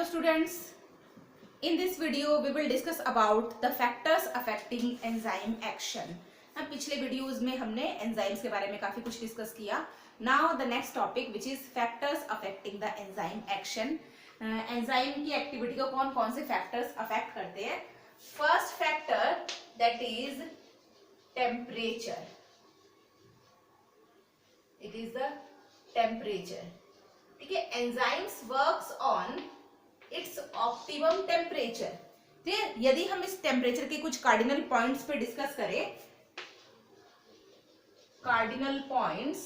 students, in this video we will discuss about the factors affecting enzyme action. अब पिछले videos में हमने enzymes के बारे में काफी कुछ डिस्कस किया. Now the next topic which is factors affecting the enzyme action. Enzyme की एक्टिविटी को कौन कौन से फैक्टर्स अफेक्ट करते हैं. First factor that is temperature. It is the temperature. ठीक है, enzymes works on it's optimum temperature. ठीक है, यदि हम इस टेम्परेचर के कुछ कार्डिनल पॉइंट्स पे डिस्कस करें, कार्डिनल पॉइंट्स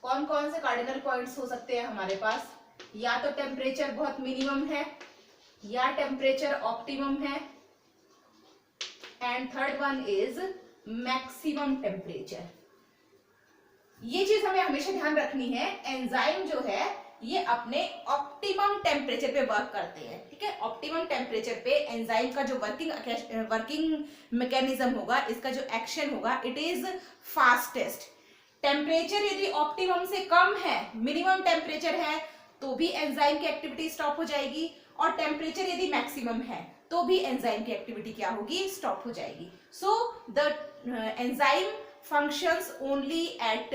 कौन कौन से कार्डिनल पॉइंट्स हो सकते हैं हमारे पास. या तो टेम्परेचर बहुत मिनिमम है या टेम्परेचर ऑप्टिमम है, and third one is maximum temperature. ये चीज हमें हमेशा ध्यान रखनी है. एंजाइम जो है ये अपने ऑप्टिमम टेम्परेचर पे वर्क करते हैं. ठीक है, ऑप्टिमम टेम्परेचर पे एंजाइम का जो वर्किंग मैकेनिज्म होगा, इसका जो एक्शन होगा, इट इज फास्टेस्ट. टेम्परेचर यदि ऑप्टिमम से कम है, मिनिमम टेम्परेचर है, तो भी एंजाइम की एक्टिविटी स्टॉप हो जाएगी, और टेम्परेचर यदि मैक्सिमम है तो भी एंजाइम की एक्टिविटी क्या होगी, स्टॉप हो जाएगी. So the enzyme functions only at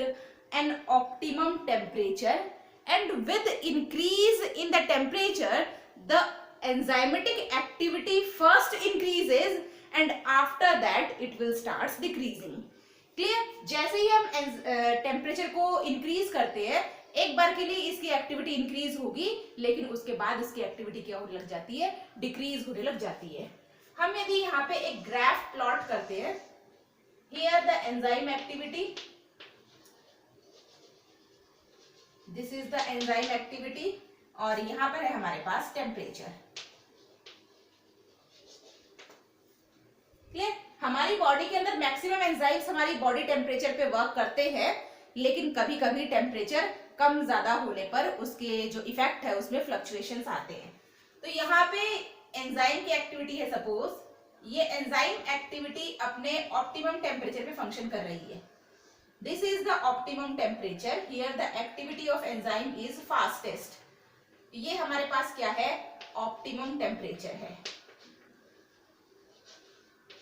an optimum temperature, and with increase in the temperature the enzymatic activity first increases and after that it will starts decreasing. clear? जैसे ही हम temperature को increase करते हैं, एक बार के लिए इसकी एक्टिविटी इंक्रीज होगी, लेकिन उसके बाद इसकी एक्टिविटी क्या होने लग जाती है, डिक्रीज होने लग जाती है. हम यदि यहाँ पे एक ग्राफ प्लॉट करते हैं, here the enzyme activity, this is the enzyme activity, और यहां पर है हमारे पास टेम्परेचर. क्लियर? हमारी बॉडी के अंदर मैक्सिमम एंजाइम्स हमारी बॉडी टेम्परेचर पे वर्क करते हैं, लेकिन कभी कभी टेम्परेचर कम ज्यादा होने पर उसके जो इफेक्ट है उसमें फ्लक्चुएशंस आते हैं. तो यहाँ पे एंजाइम की एक्टिविटी है, सपोज ये एंजाइम एक्टिविटी अपने ऑप्टिमम टेम्परेचर पे फंक्शन कर रही है. This is the optimum temperature. Here the activity of enzyme is fastest. ये हमारे पास क्या है, ऑप्टिमम टेम्परेचर है.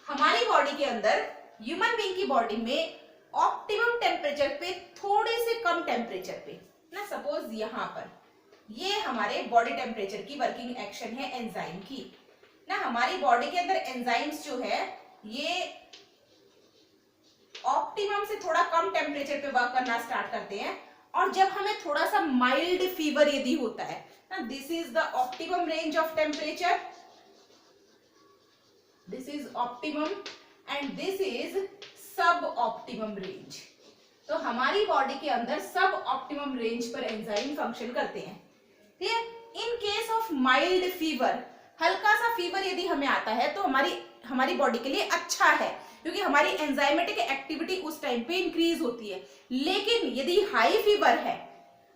हमारी बॉडी के अंदर, ह्यूमन बीइंग की बॉडी में ऑप्टिमम टेम्परेचर पे थोड़े से कम टेम्परेचर पे ना, सपोज यहां पर ये हमारे बॉडी टेम्परेचर की वर्किंग एक्शन है एंजाइम की ना. हमारी बॉडी के अंदर एंजाइम्स जो है ये ऑप्टिमम से थोड़ा कम टेम्परेचर पे वर्क करना स्टार्ट करते हैं, और जब हमें थोड़ा सा माइल्ड फीवर यदि होता है ना, this is the optimum range of temperature, this is optimum and this is सब ऑप्टिमम रेंज. तो हमारी बॉडी के अंदर सब ऑप्टिमम रेंज पर एंजाइम फंक्शन करते हैं. Clear? In case of mild fever, हल्का सा फीवर यदि हमें आता है तो हमारी बॉडी के लिए अच्छा है, क्योंकि हमारी एंजाइमेटिक एक्टिविटी उस टाइम पे इंक्रीज होती है. लेकिन यदि हाई फीवर है,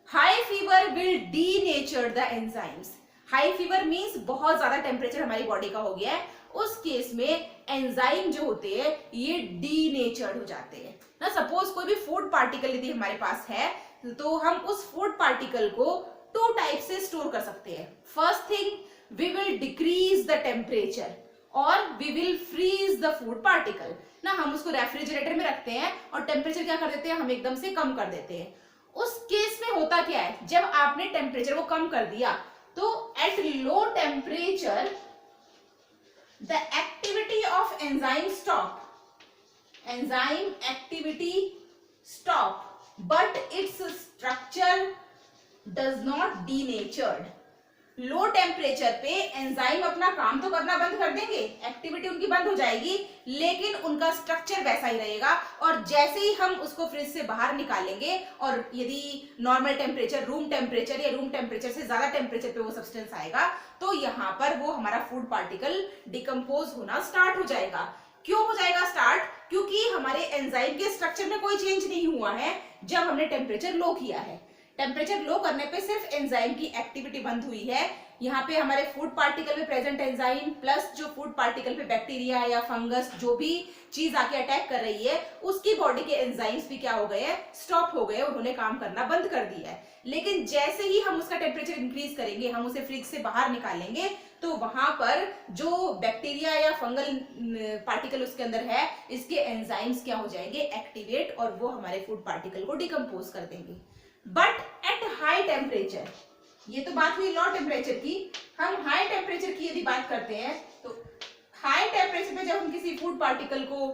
high fever will denature the enzymes. High fever means बहुत ज्यादा टेम्परेचर हमारी बॉडी का हो गया है, उस केस में एंजाइम जो होते हैं ये डीनेचर्ड हो जाते हैं ना. सपोज कोई भी फूड पार्टिकल यदि हमारे पास है, तो हम उस फूड पार्टिकल को टू टाइप से स्टोर कर सकते हैं. First thing, we will decrease the temperature or we will freeze the food particle ना. हम उसको रेफ्रिजरेटर में रखते हैं और टेम्परेचर क्या कर देते हैं, हम एकदम से कम कर देते हैं. उस केस में होता क्या है, जब आपने टेम्परेचर को कम कर दिया तो at low temperature the activity of enzyme stop. Enzyme activity stop, but its structure does not denatured. Low temperature पे एंजाइम अपना काम तो करना बंद कर देंगे, एक्टिविटी उनकी बंद हो जाएगी, लेकिन उनका स्ट्रक्चर वैसा ही रहेगा. और जैसे ही हम उसको फ्रिज से बाहर निकालेंगे, और यदि नॉर्मल टेम्परेचर, रूम टेम्परेचर या रूम टेम्परेचर से ज्यादा टेम्परेचर पे वो सब्सटेंस आएगा, तो यहाँ पर वो हमारा फूड पार्टिकल डिकम्पोज होना स्टार्ट हो जाएगा. क्यों हो जाएगा स्टार्ट? क्योंकि हमारे एंजाइम के स्ट्रक्चर में कोई चेंज नहीं हुआ है जब हमने टेम्परेचर लो किया है. टेम्परेचर लो करने पे सिर्फ एंजाइम की एक्टिविटी बंद हुई है। यहाँ पे हमारे फूड पार्टिकल में प्रेजेंट एंजाइम प्लस जो फूड पार्टिकल पे बैक्टीरिया या फंगस जो भी चीज आके अटैक कर रही है उसकी बॉडी के एंजाइम्स भी क्या हो गए हैं, स्टॉप हो गए, उन्होंने काम करना बंद कर दिया है। लेकिन जैसे ही हम उसका टेम्परेचर इंक्रीज करेंगे, हम उसे फ्रिज से बाहर निकालेंगे, तो वहां पर जो बैक्टीरिया या फंगल पार्टिकल उसके अंदर है, इसके एंजाइम्स क्या हो जाएंगे, एक्टिवेट, और वो हमारे फूड पार्टिकल को डिकम्पोज कर देंगे। बट एट हाई टेम्परेचर, ये तो बात हुई लो टेम्परेचर की, हम हाई टेम्परेचर की यदि बात करते हैं तो हाई टेम्परेचर पे जब हम किसी फूड पार्टिकल को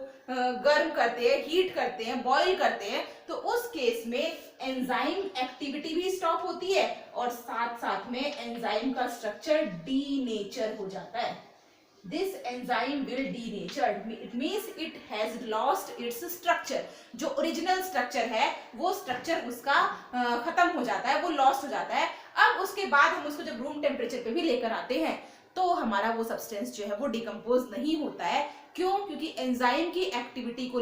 गर्म करते हैं, हीट करते हैं, बॉईल करते हैं, तो उस केस में एंजाइम एक्टिविटी भी स्टॉप होती है और साथ साथ में एंजाइम का स्ट्रक्चर डीनेचर हो जाता है। This enzyme will denature. It means it has lost its structure. जो ओरिजिनल स्ट्रक्चर है वो स्ट्रक्चर उसका खत्म हो जाता है, वो लॉस्ट हो जाता है। अब उसके बाद हम उसको जब रूम टेम्परेचर पे भी लेकर आते हैं तो हमारा वो सब्सटेंस जो है वो डिकम्पोज नहीं होता है। क्यों? क्योंकि एंजाइम की एक्टिविटी को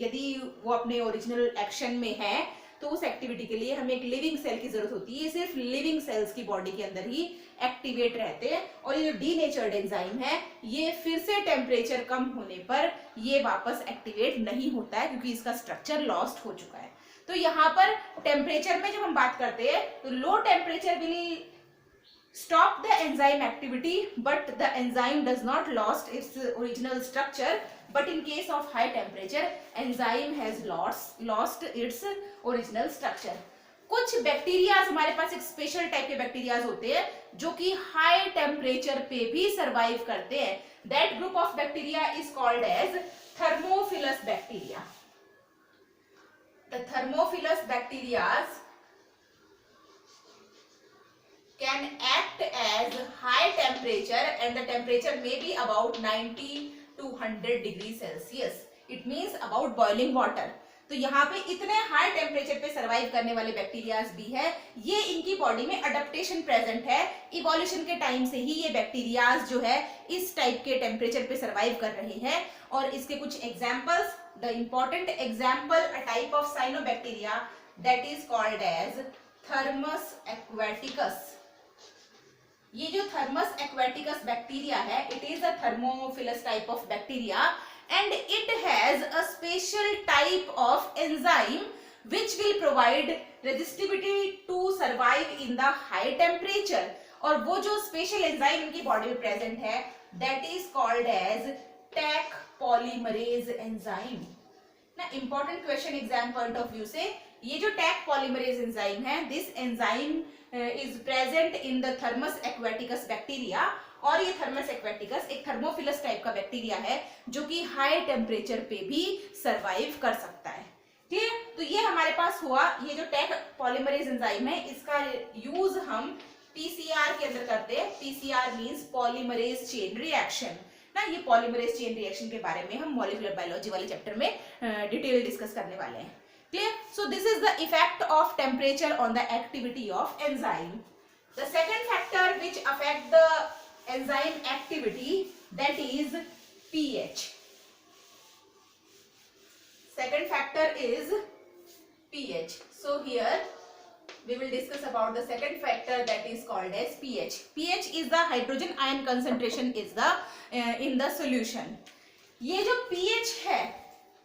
यदि वो अपने ओरिजिनल एक्शन में है तो उस एक्टिविटी के लिए हमें एक लिविंग सेल की जरूरत होती है। सिर्फ लिविंग सेल्स की बॉडी के अंदर ही एक्टिवेट रहते हैं और ये जो डीनेचर्ड एंजाइम है ये फिर से टेम्परेचर कम होने पर ये वापस एक्टिवेट नहीं होता है क्योंकि इसका स्ट्रक्चर लॉस्ट हो चुका है। तो यहाँ पर टेम्परेचर में जब हम बात करते हैं तो low temperature will stop the enzyme activity but the enzyme does not lost its original structure, but in case of high temperature enzyme has lost its original structure. कुछ बैक्टीरियाज हमारे पास एक स्पेशल टाइप के bacterias होते हैं जो कि high temperature पे भी सरवाइव करते हैं। That group of bacteria is called as thermophilus bacteria. The thermophilus bacterias can act as high temperature and the temperature may be about 90 to 100 degree Celsius. It means about boiling water. तो यहाँ पे इतने high temperature पे survive करने वाले bacterias भी है। ये इनकी बॉडी में अडेप्टेशन प्रेजेंट है। इवोल्यूशन के टाइम से ही ये बैक्टीरियाज जो है इस टाइप के टेम्परेचर पे सरवाइव कर रहे हैं। और इसके कुछ examples, the important example, a type of cyanobacteria that is called as thermus aquaticus. ये जो थर्मस एक्वेटिकस बैक्टीरिया है, it is a thermophilus type of bacteria and it has a special type of enzyme which will provide resistivity to survive in the high temperature. और वो जो special enzyme इनकी body में present है that is called as Taq polymerase enzyme. ना important question exam point of view से, ये जो Taq polymerase enzyme है, this enzyme is present in the Thermus aquaticus bacteria. और ये थर्मस एक्वेटिकस एक थर्मोफिलस टाइप का बैक्टीरिया है जो कि हाई टेम्परेचर पे भी सरवाइव कर सकता है। ठीक है, तो ये हमारे पास हुआ ये जो टैक पॉलीमरेज एंजाइम है, इसका यूज हम पीसीआर के अंदर करते हैं। PCR means polymerase chain reaction ना। ये पॉलीमरेज चेन रिएक्शन के बारे में हम मॉलिक्यूलर बायोलॉजी वाले चैप्टर में डिटेल डिस्कस करने वाले हैं। Clear? So this is the effect of temperature on the activity of enzyme. The second factor which affect the enzyme activity, that is pH. Second factor is pH. So here we will discuss about the second factor that is called as pH. pH is the hydrogen ion concentration is the in the solution. ये जो pH है,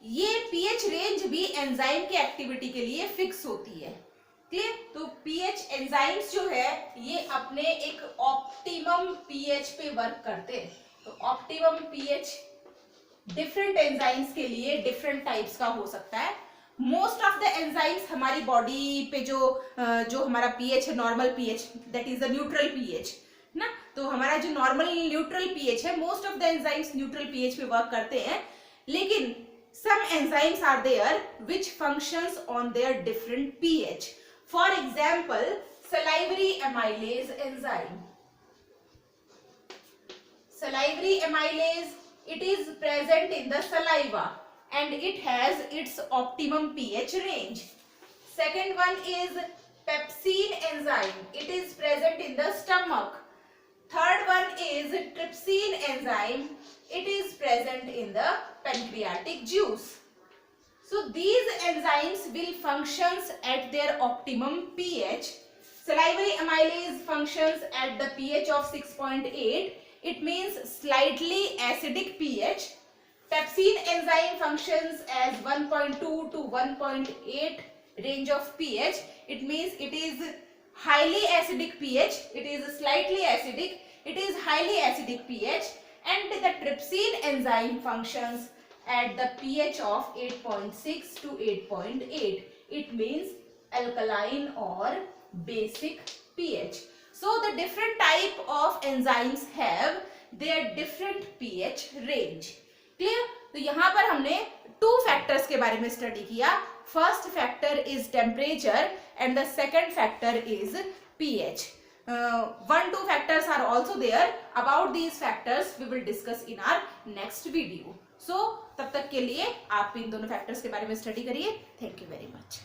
ये pH range भी enzyme की activity के लिए fix होती है। क्लियर? तो पीएच एंजाइम्स जो है ये अपने एक ऑप्टिमम पीएच पे वर्क करते हैं। तो ऑप्टिमम पीएच डिफरेंट एंजाइम्स के लिए डिफरेंट टाइप्स का हो सकता है। मोस्ट ऑफ द एंजाइम्स हमारी बॉडी पे जो हमारा पीएच है, normal pH, that is the neutral pH ना। तो हमारा जो नॉर्मल न्यूट्रल पीएच है, most of the enzymes neutral pH पे वर्क करते हैं। लेकिन some enzymes are there which functions on their different pH. For example, salivary amylase enzyme. Salivary amylase, it is present in the saliva and it has its optimum pH range. Second one is pepsin enzyme. It is present in the stomach. Third one is trypsin enzyme. It is present in the pancreatic juice. So these enzymes will functions at their optimum pH. Salivary amylase functions at the pH of 6.8. It means slightly acidic pH. Pepsin enzyme functions as 1.2 to 1.8 range of pH. It means it is highly acidic pH. It is slightly acidic. It is highly acidic pH. And the trypsin enzyme functions at the pH of 8.6 to 8.8. It means alkaline or basic pH. So the different type of enzymes have their different pH range. Clear? तो यहाँ पर हमने 2 factors के बारे में study किया. First factor is temperature and the second factor is pH. 1-2 factors are also there. About these factors we will discuss in our next video. So तब तक के लिए आप इन दोनों फैक्टर्स के बारे में स्टडी करिए. Thank you very much.